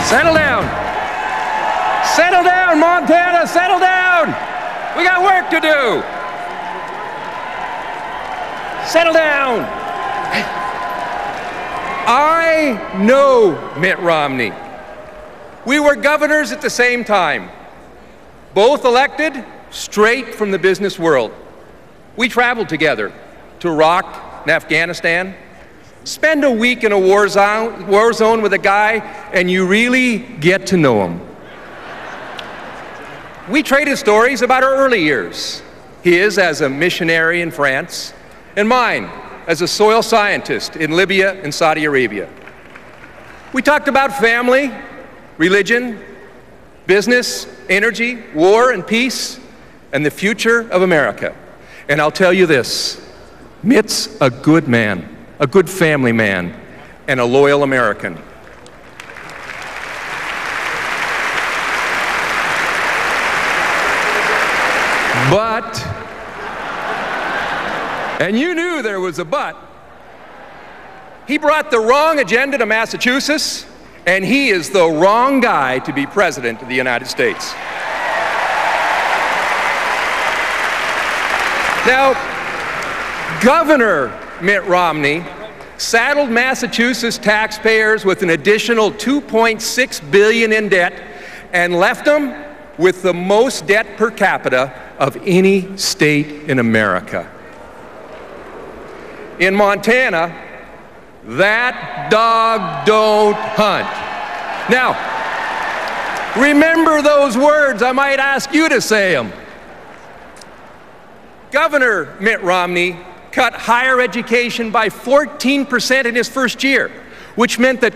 Settle down. Settle down, Montana, settle down. We got work to do. Settle down. I know Mitt Romney. We were governors at the same time, both elected straight from the business world. We traveled together to Iraq and Afghanistan. Spend a week in a war zone with a guy and you really get to know him. We traded stories about our early years, his as a missionary in France, and mine as a soil scientist in Libya and Saudi Arabia. We talked about family, religion, business, energy, war and peace, and the future of America. And I'll tell you this, Mitt's a good man, a good family man, and a loyal American. But, and you knew there was a but, he brought the wrong agenda to Massachusetts, and he is the wrong guy to be president of the United States. Now, Governor Mitt Romney saddled Massachusetts taxpayers with an additional $2.6 billion in debt and left them with the most debt per capita of any state in America. In Montana, that dog don't hunt. Now, remember those words. I might ask you to say them. Governor Mitt Romney cut higher education by 14% in his first year, which meant that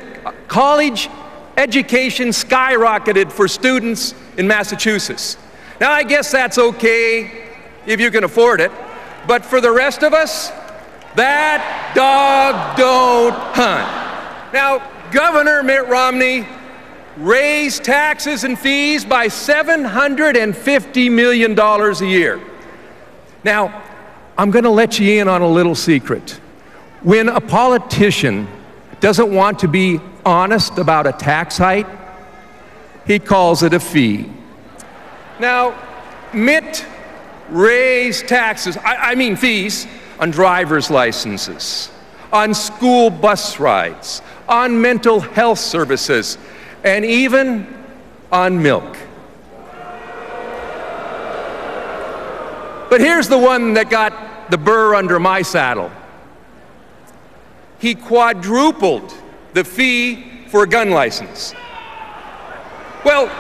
college education skyrocketed for students in Massachusetts. Now, I guess that's okay if you can afford it, but for the rest of us, that dog don't hunt. Now, Governor Mitt Romney raised taxes and fees by $750 million a year. Now, I'm going to let you in on a little secret. When a politician doesn't want to be honest about a tax hike, he calls it a fee. Now, Mitt raised taxes, I mean fees, on driver's licenses, on school bus rides, on mental health services, and even on milk. But here's the one that got the burr under my saddle. He quadrupled the fee for a gun license. Well,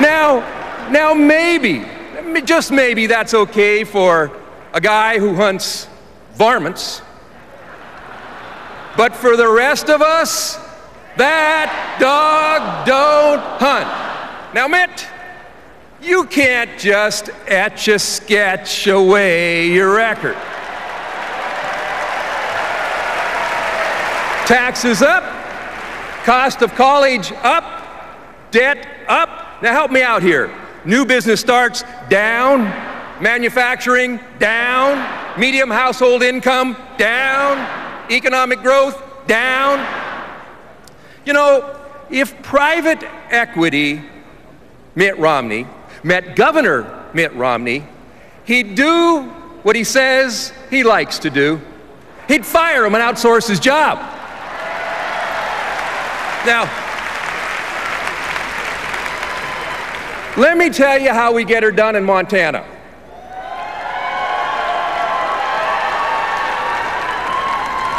now maybe, just maybe that's okay for a guy who hunts varmints. But for the rest of us, that dog don't hunt. Now, Mitt, you can't just etch-a-sketch away your record. Taxes up, cost of college up, debt up. Now help me out here. New business starts down, manufacturing down, medium household income down, economic growth down. You know, if private equity Mitt Romney met Governor Mitt Romney, he'd do what he says he likes to do. He'd fire him and outsource his job. Now, let me tell you how we get her done in Montana.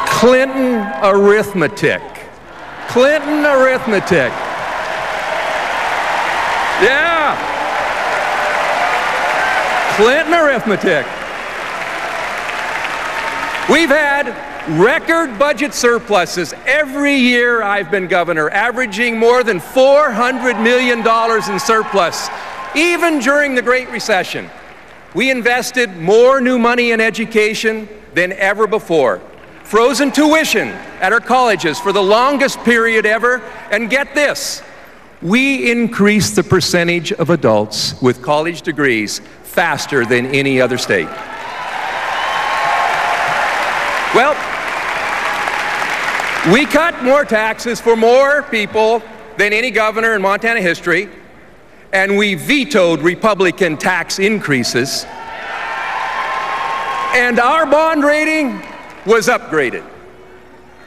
Clinton arithmetic. Clinton arithmetic. Yeah. Clinton arithmetic. We've had record budget surpluses every year I've been governor, averaging more than $400 million in surplus. Even during the Great Recession, we invested more new money in education than ever before. Frozen tuition at our colleges for the longest period ever, and get this, we increased the percentage of adults with college degrees faster than any other state. Well, We cut more taxes for more people than any governor in Montana history, and we vetoed Republican tax increases. And our bond rating was upgraded.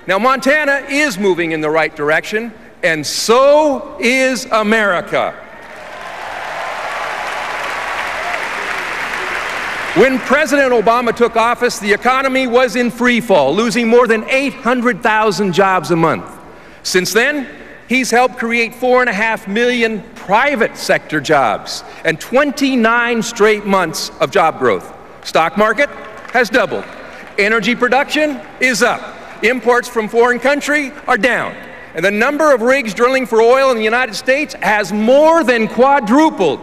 Now, Montana is moving in the right direction, and so is America. When President Obama took office, the economy was in free fall, losing more than 800,000 jobs a month. Since then, he's helped create 4.5 million private sector jobs and 29 straight months of job growth. Stock market has doubled. Energy production is up. Imports from foreign countries are down. And the number of rigs drilling for oil in the United States has more than quadrupled.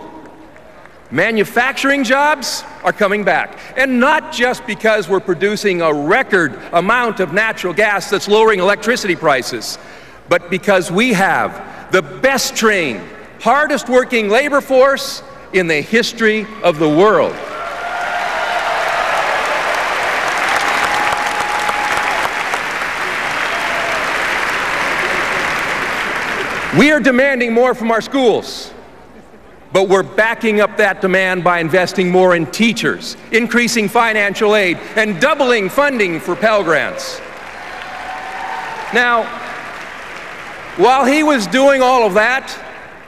Manufacturing jobs are coming back. And not just because we're producing a record amount of natural gas that's lowering electricity prices, but because we have the best trained, hardest working labor force in the history of the world. We are demanding more from our schools, but we're backing up that demand by investing more in teachers, increasing financial aid, and doubling funding for Pell Grants. Now, while he was doing all of that,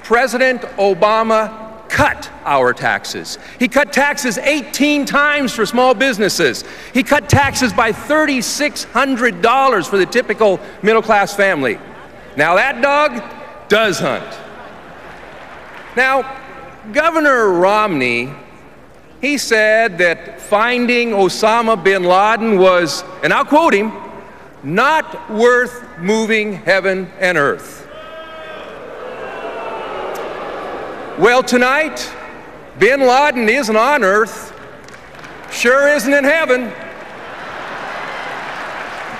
President Obama cut our taxes. He cut taxes 18 times for small businesses. He cut taxes by $3,600 for the typical middle-class family. Now that dog does hunt. Now, Governor Romney, he said that finding Osama bin Laden was, and I'll quote him, not worth moving heaven and earth. Well, tonight, bin Laden isn't on earth, sure isn't in heaven.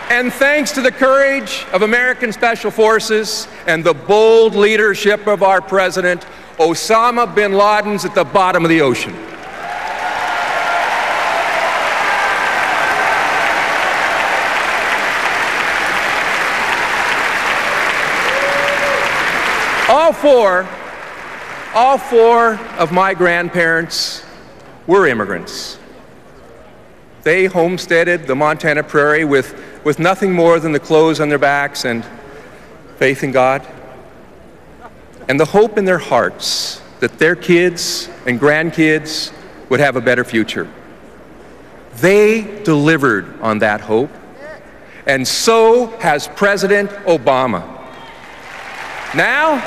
And thanks to the courage of American Special Forces and the bold leadership of our president, Osama bin Laden's at the bottom of the ocean. All four of my grandparents were immigrants. They homesteaded the Montana prairie with nothing more than the clothes on their backs and faith in God and the hope in their hearts that their kids and grandkids would have a better future. They delivered on that hope, and so has President Obama. Now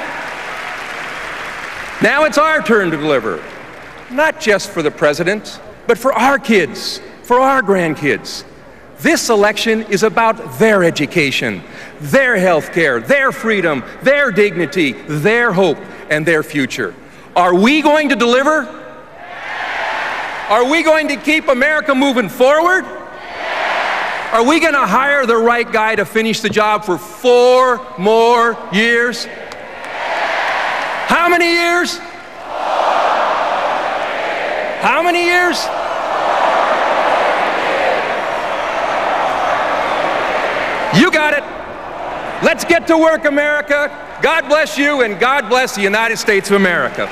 it's our turn to deliver, not just for the president, but for our kids, for our grandkids. This election is about their education, their health care, their freedom, their dignity, their hope, and their future. Are we going to deliver? Are we going to keep America moving forward? Are we going to hire the right guy to finish the job for 4 more years? How many years? How many years? You got it. Let's get to work, America. God bless you, and God bless the United States of America.